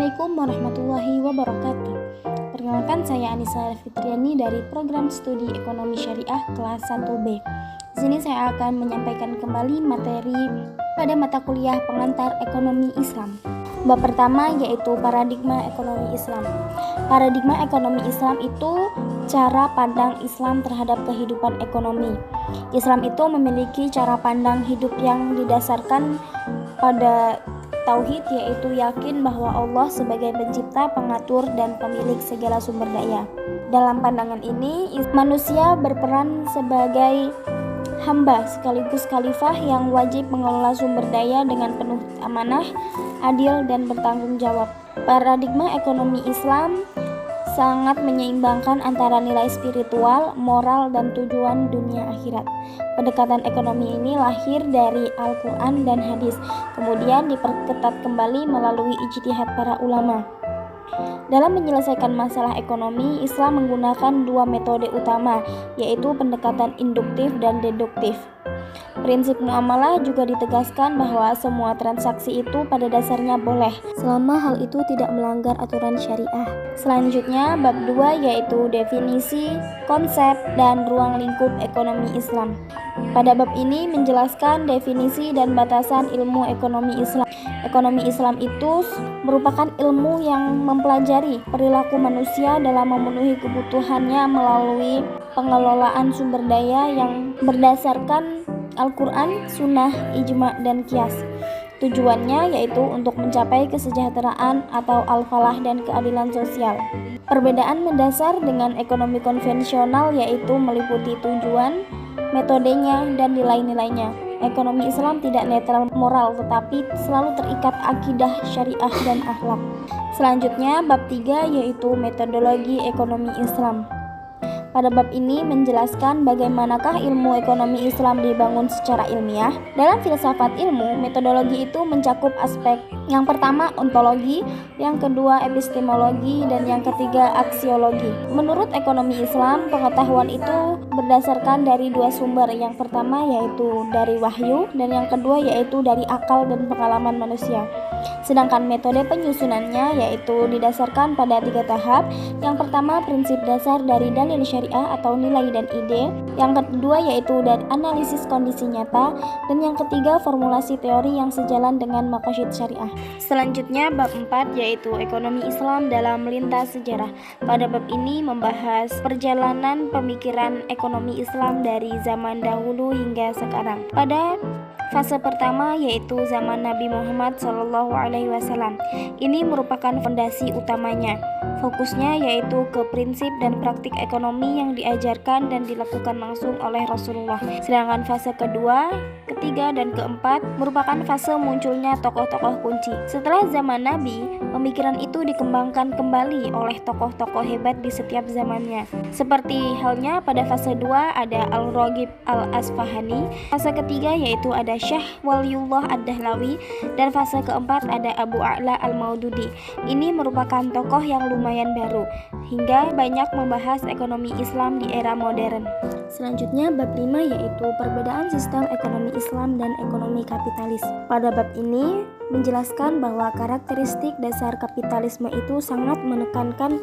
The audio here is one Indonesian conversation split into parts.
Assalamualaikum warahmatullahi wabarakatuh. Perkenalkan, saya Anissa Fitriani dari program studi Ekonomi Syariah kelas 1B. Di sini saya akan menyampaikan kembali materi pada mata kuliah pengantar ekonomi Islam. Bab pertama yaitu paradigma ekonomi Islam. Paradigma ekonomi Islam itu cara pandang Islam terhadap kehidupan ekonomi. Islam itu memiliki cara pandang hidup yang didasarkan pada tauhid, yaitu yakin bahwa Allah sebagai pencipta, pengatur, dan pemilik segala sumber daya. Dalam pandangan ini, manusia berperan sebagai hamba sekaligus khalifah yang wajib mengelola sumber daya dengan penuh amanah, adil, dan bertanggung jawab. Paradigma ekonomi Islam sangat menyeimbangkan antara nilai spiritual, moral, dan tujuan dunia akhirat. Pendekatan ekonomi ini lahir dari Al-Quran dan hadis, kemudian diperketat kembali melalui ijtihad para ulama. Dalam menyelesaikan masalah ekonomi, Islam menggunakan dua metode utama, yaitu pendekatan induktif dan deduktif. Prinsip muamalah juga ditegaskan bahwa semua transaksi itu pada dasarnya boleh, selama hal itu tidak melanggar aturan syariah. Selanjutnya, bab 2 yaitu definisi, konsep, dan ruang lingkup ekonomi Islam. Pada bab ini menjelaskan definisi dan batasan ilmu ekonomi Islam. Ekonomi Islam itu merupakan ilmu yang mempelajari perilaku manusia dalam memenuhi kebutuhannya melalui pengelolaan sumber daya yang berdasarkan Al-Quran, Sunnah, Ijma, dan Qiyas. Tujuannya yaitu untuk mencapai kesejahteraan atau al-falah dan keadilan sosial. Perbedaan mendasar dengan ekonomi konvensional yaitu meliputi tujuan, metodenya, dan nilai-nilainya. Ekonomi Islam tidak netral moral, tetapi selalu terikat akidah, syariah, dan akhlak. Selanjutnya, bab 3 yaitu metodologi ekonomi Islam. Pada bab ini menjelaskan bagaimanakah ilmu ekonomi Islam dibangun secara ilmiah. Dalam filsafat ilmu, metodologi itu mencakup aspek yang pertama ontologi, yang kedua epistemologi, dan yang ketiga aksiologi. Menurut ekonomi Islam, pengetahuan itu berdasarkan dari dua sumber. Yang pertama yaitu dari wahyu, dan yang kedua yaitu dari akal dan pengalaman manusia. Sedangkan metode penyusunannya yaitu didasarkan pada 3 tahap. Yang pertama prinsip dasar dari dalil syariah atau nilai dan ide. Yang kedua yaitu dari analisis kondisi nyata. Dan yang ketiga formulasi teori yang sejalan dengan maqasid syariah. Selanjutnya bab 4 yaitu ekonomi Islam dalam lintas sejarah. Pada bab ini membahas perjalanan pemikiran ekonomi Islam dari zaman dahulu hingga sekarang. Pada fase pertama yaitu zaman Nabi Muhammad SAW. Ini merupakan fondasi utamanya. Fokusnya yaitu ke prinsip dan praktik ekonomi yang diajarkan dan dilakukan langsung oleh Rasulullah. Sedangkan fase kedua, ketiga, dan keempat merupakan fase munculnya tokoh-tokoh kunci. Setelah zaman Nabi, pemikiran itu dikembangkan kembali oleh tokoh-tokoh hebat di setiap zamannya. Seperti halnya pada fase 2 ada Al-Raghib Al-Asfahani, fase ketiga yaitu ada Syekh Waliullah Ad-Dahlawi, dan fase keempat ada Abu A'la Al-Maududi. Ini merupakan tokoh yang lumayan baru, hingga banyak membahas ekonomi Islam di era modern. Selanjutnya bab 5 yaitu perbedaan sistem ekonomi Islam dan ekonomi kapitalis. Pada bab ini menjelaskan bahwa karakteristik dasar kapitalisme itu sangat menekankan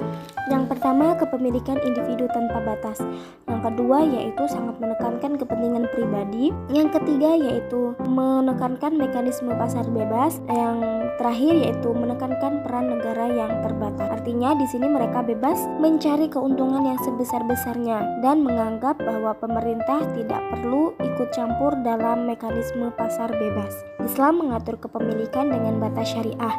yang pertama kepemilikan individu tanpa batas, yang kedua yaitu sangat menekankan kepentingan pribadi, yang ketiga yaitu menekankan mekanisme pasar bebas, yang terakhir yaitu menekankan peran negara yang terbatas. Artinya di sini mereka bebas mencari keuntungan yang sebesar-besarnya dan menganggap bahwa pemerintah tidak perlu ikut campur dalam mekanisme pasar bebas. Islam mengatur kepemilikan dengan batas syariah,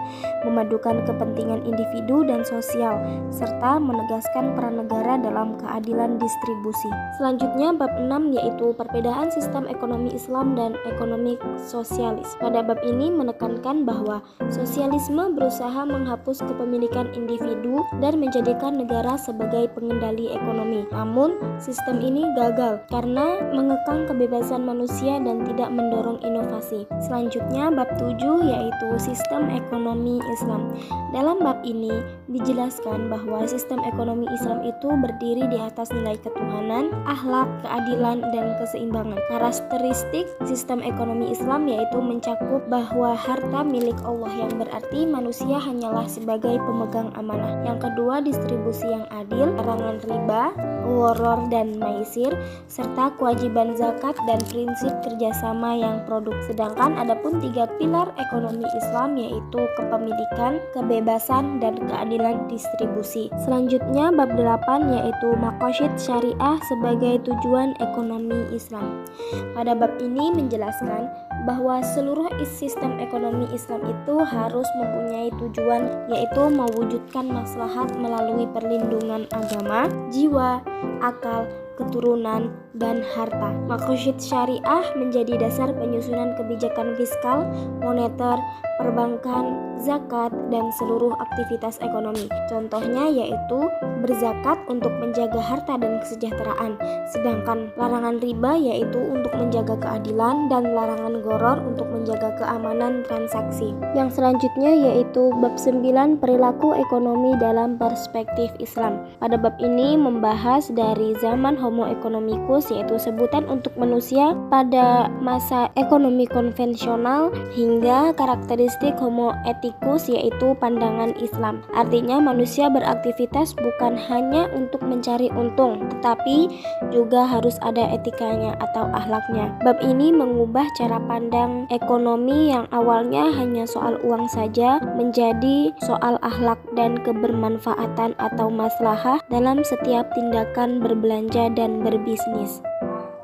memadukan kepentingan individu dan sosial, serta menegaskan peran negara dalam keadilan distribusi. Selanjutnya bab 6 yaitu perbedaan sistem ekonomi Islam dan ekonomi sosialis. Pada bab ini menekankan bahwa sosialisme berusaha menghapus kepemilikan individu individu dan menjadikan negara sebagai pengendali ekonomi. Namun, sistem ini gagal karena mengekang kebebasan manusia dan tidak mendorong inovasi. Selanjutnya, bab 7 yaitu sistem ekonomi Islam. Dalam bab ini dijelaskan bahwa sistem ekonomi Islam itu berdiri di atas nilai ketuhanan, akhlak, keadilan, dan keseimbangan. Karakteristik sistem ekonomi Islam yaitu mencakup bahwa harta milik Allah, yang berarti manusia hanyalah sebagai pemegang amanah. Yang kedua, distribusi yang adil, larangan riba, gharar dan maisir, serta kewajiban zakat dan prinsip kerjasama yang produk. Sedangkan adapun 3 pilar ekonomi Islam yaitu kepemilikan, kebebasan, dan keadilan distribusi. Selanjutnya bab 8 yaitu maqasid syariah sebagai tujuan ekonomi Islam. Pada bab ini menjelaskan bahwa seluruh sistem ekonomi Islam itu harus mempunyai tujuan, yaitu mewujudkan maslahat melalui perlindungan agama, jiwa, akal, keturunan, dan harta. Maqasid syariah menjadi dasar penyusunan kebijakan fiskal, moneter, perbankan, zakat, dan seluruh aktivitas ekonomi. Contohnya yaitu berzakat untuk menjaga harta dan kesejahteraan, sedangkan larangan riba yaitu untuk menjaga keadilan, dan larangan gharar untuk menjaga keamanan transaksi. Yang selanjutnya yaitu bab 9 perilaku ekonomi dalam perspektif Islam. Pada bab ini membahas dari zaman Homo economicus yaitu sebutan untuk manusia pada masa ekonomi konvensional hingga karakteristik Homo ethicus yaitu pandangan Islam. Artinya manusia beraktivitas bukan hanya untuk mencari untung, tetapi juga harus ada etikanya atau akhlaknya. Bab ini mengubah cara pandang ekonomi yang awalnya hanya soal uang saja menjadi soal akhlak dan kebermanfaatan atau maslahah dalam setiap tindakan berbelanja dan berbisnis.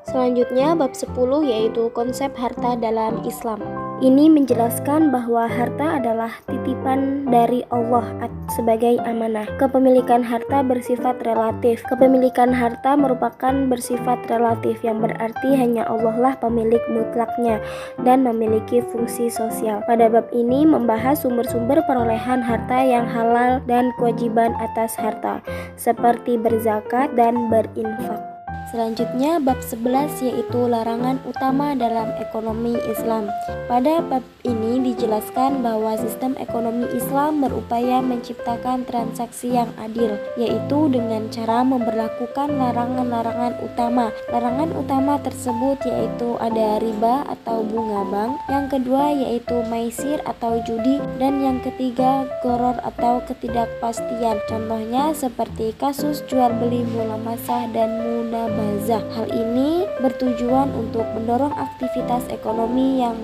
Selanjutnya bab 10 yaitu konsep harta dalam Islam. Ini menjelaskan bahwa harta adalah titipan dari Allah sebagai amanah. Kepemilikan harta bersifat relatif. Kepemilikan harta merupakan bersifat relatif yang berarti hanya Allah lah pemilik mutlaknya dan memiliki fungsi sosial. Pada bab ini membahas sumber-sumber perolehan harta yang halal dan kewajiban atas harta, seperti berzakat dan berinfak. Selanjutnya bab 11 yaitu larangan utama dalam ekonomi Islam. Pada bab ini dijelaskan bahwa sistem ekonomi Islam berupaya menciptakan transaksi yang adil, yaitu dengan cara memberlakukan larangan-larangan utama. Larangan utama tersebut yaitu ada riba atau bunga bank, yang kedua yaitu maisir atau judi, dan yang ketiga gharar atau ketidakpastian. Contohnya seperti kasus jual beli mulamasah dan munabazah. Hal ini bertujuan untuk mendorong aktivitas ekonomi yang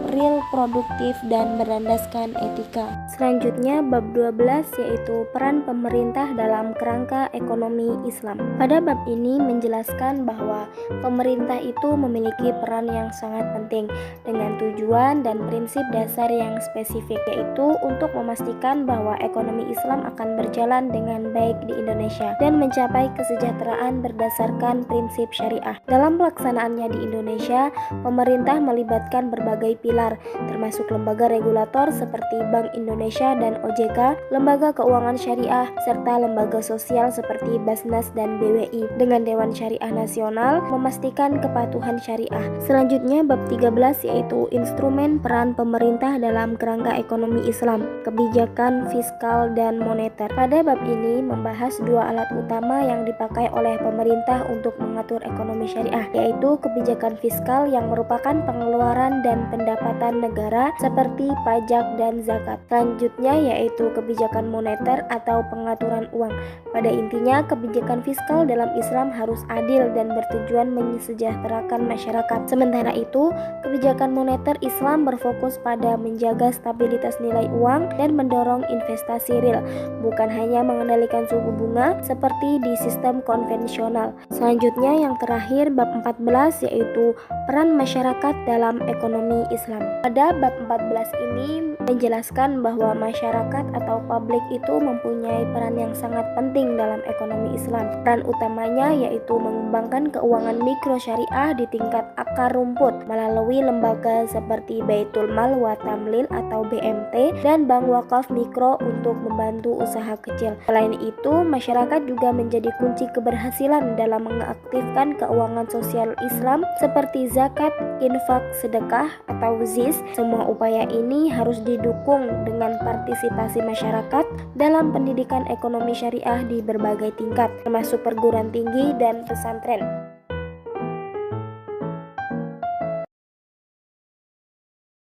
real, produktif, dan berlandaskan etika. Selanjutnya bab 12 yaitu peran pemerintah dalam kerangka ekonomi Islam. Pada bab ini menjelaskan bahwa pemerintah itu memiliki peran yang sangat penting dengan tujuan dan prinsip dasar yang spesifik, yaitu untuk memastikan bahwa ekonomi Islam akan berjalan dengan baik di Indonesia dan mencapai kesejahteraan berdasarkan prinsip syariah. Dalam pelaksanaannya di Indonesia, pemerintah melibatkan berbagai pilar, termasuk lembaga regulator seperti Bank Indonesia dan OJK, lembaga keuangan syariah, serta lembaga sosial seperti Basnas dan BWI, dengan Dewan Syariah Nasional memastikan kepatuhan syariah. Selanjutnya bab 13 yaitu instrumen peran pemerintah dalam kerangka ekonomi Islam, kebijakan fiskal dan moneter. Pada bab ini membahas dua alat utama yang dipakai oleh pemerintah untuk mengatur ekonomi syariah, yaitu kebijakan fiskal yang merupakan pengeluaran dan pendapatan negara seperti pajak dan zakat. Selanjutnya yaitu kebijakan moneter atau pengaturan uang. Pada intinya, kebijakan fiskal dalam Islam harus adil dan bertujuan mensejahterakan masyarakat. Sementara itu, kebijakan moneter Islam berfokus pada menjaga stabilitas nilai uang dan mendorong investasi real, bukan hanya mengendalikan suku bunga seperti di sistem konvensional. Selanjutnya yang terakhir bab 14 yaitu peran masyarakat dalam ekonomi Islam. Islam. Pada bab 14 ini menjelaskan bahwa masyarakat atau publik itu mempunyai peran yang sangat penting dalam ekonomi Islam. Peran utamanya yaitu mengembangkan keuangan mikro syariah di tingkat akar rumput melalui lembaga seperti Baitul Mal wa Tamlil atau BMT dan Bank Wakaf Mikro untuk membantu usaha kecil. Selain itu, masyarakat juga menjadi kunci keberhasilan dalam mengaktifkan keuangan sosial Islam seperti zakat, infak, sedekah atau ZIS. Semua upaya ini harus didukung dengan partisipasi masyarakat dalam pendidikan ekonomi syariah di berbagai tingkat, termasuk perguruan tinggi dan pesantren.